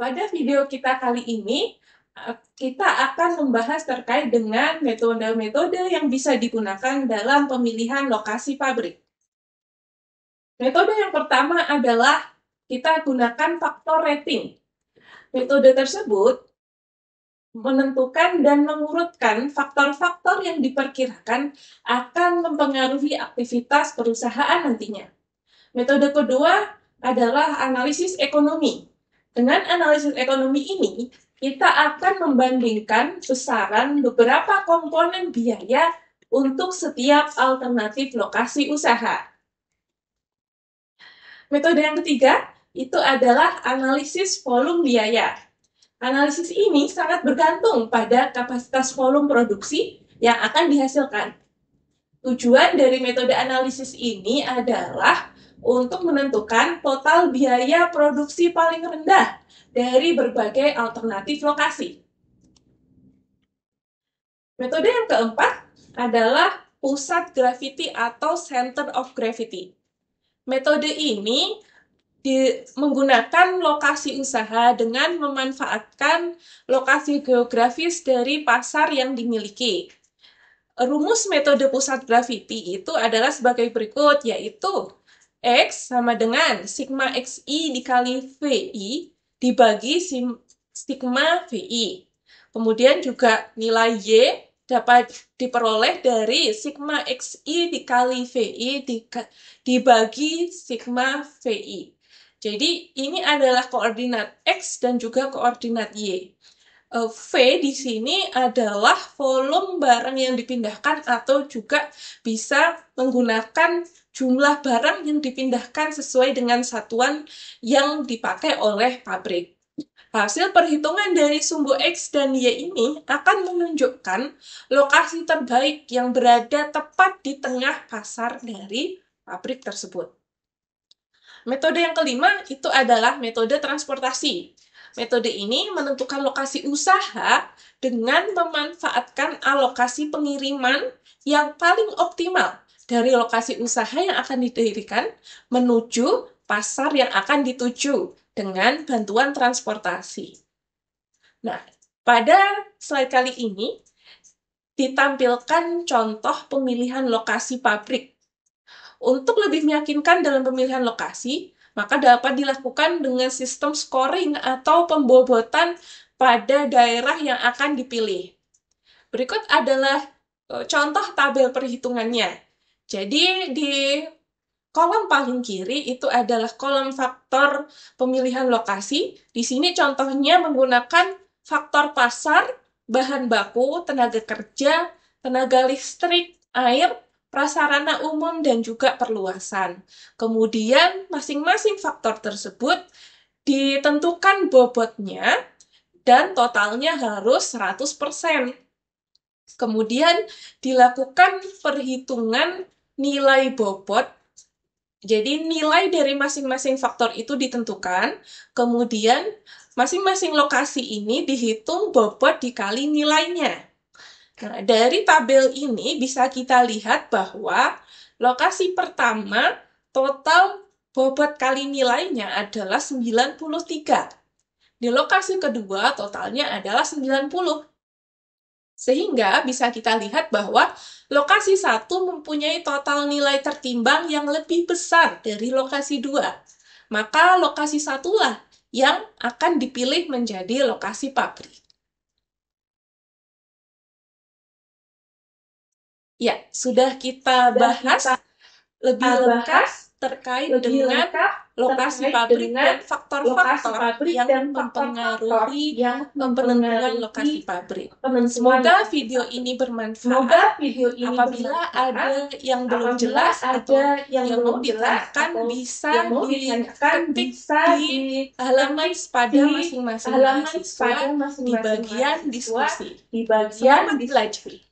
Pada video kita kali ini, kita akan membahas terkait dengan metode-metode yang bisa digunakan dalam pemilihan lokasi pabrik. Metode yang pertama adalah kita gunakan faktor rating. Metode tersebut menentukan dan mengurutkan faktor-faktor yang diperkirakan akan mempengaruhi aktivitas perusahaan nantinya. Metode kedua adalah analisis ekonomi. Dengan analisis ekonomi ini, kita akan membandingkan besaran beberapa komponen biaya untuk setiap alternatif lokasi usaha. Metode yang ketiga, itu adalah analisis volume biaya. Analisis ini sangat bergantung pada kapasitas volume produksi yang akan dihasilkan. Tujuan dari metode analisis ini adalah untuk menentukan total biaya produksi paling rendah dari berbagai alternatif lokasi. Metode yang keempat adalah pusat gravity atau center of gravity. Metode ini menggunakan lokasi usaha dengan memanfaatkan lokasi geografis dari pasar yang dimiliki. Rumus metode pusat gravity itu adalah sebagai berikut, yaitu X sama dengan sigma XI dikali VI dibagi sigma VI. Kemudian juga nilai Y dapat diperoleh dari sigma XI dikali VI dibagi sigma VI. Jadi ini adalah koordinat X dan juga koordinat Y. V di sini adalah volume barang yang dipindahkan atau juga bisa menggunakan jumlah barang yang dipindahkan sesuai dengan satuan yang dipakai oleh pabrik. Hasil perhitungan dari sumbu X dan Y ini akan menunjukkan lokasi terbaik yang berada tepat di tengah pasar dari pabrik tersebut. Metode yang kelima itu adalah metode transportasi. Metode ini menentukan lokasi usaha dengan memanfaatkan alokasi pengiriman yang paling optimal dari lokasi usaha yang akan didirikan menuju pasar yang akan dituju dengan bantuan transportasi. Nah, pada slide kali ini ditampilkan contoh pemilihan lokasi pabrik. Untuk lebih meyakinkan dalam pemilihan lokasi, maka dapat dilakukan dengan sistem scoring atau pembobotan pada daerah yang akan dipilih. Berikut adalah contoh tabel perhitungannya. Jadi di kolom paling kiri itu adalah kolom faktor pemilihan lokasi. Di sini contohnya menggunakan faktor pasar, bahan baku, tenaga kerja, tenaga listrik, air, prasarana umum, dan juga perluasan. Kemudian, masing-masing faktor tersebut ditentukan bobotnya dan totalnya harus 100%. Kemudian, dilakukan perhitungan nilai bobot. Jadi, nilai dari masing-masing faktor itu ditentukan. Kemudian, masing-masing lokasi ini dihitung bobot dikali nilainya. Nah, dari tabel ini bisa kita lihat bahwa lokasi pertama total bobot kali nilainya adalah 93. Di lokasi kedua totalnya adalah 90. Sehingga bisa kita lihat bahwa lokasi 1 mempunyai total nilai tertimbang yang lebih besar dari lokasi 2. Maka lokasi 1-lah yang akan dipilih menjadi lokasi pabrik. Ya, sudah kita bahas lebih lengkap terkait dengan lokasi pabrik dan faktor-faktor yang mempengaruhi penentuan lokasi pabrik. Semoga video ini bermanfaat. Apabila ada yang belum jelas atau yang mau ditanyakan, bisa diketik di halaman pada masing-masing mahasiswa di bagian diskusi. Selamat belajar.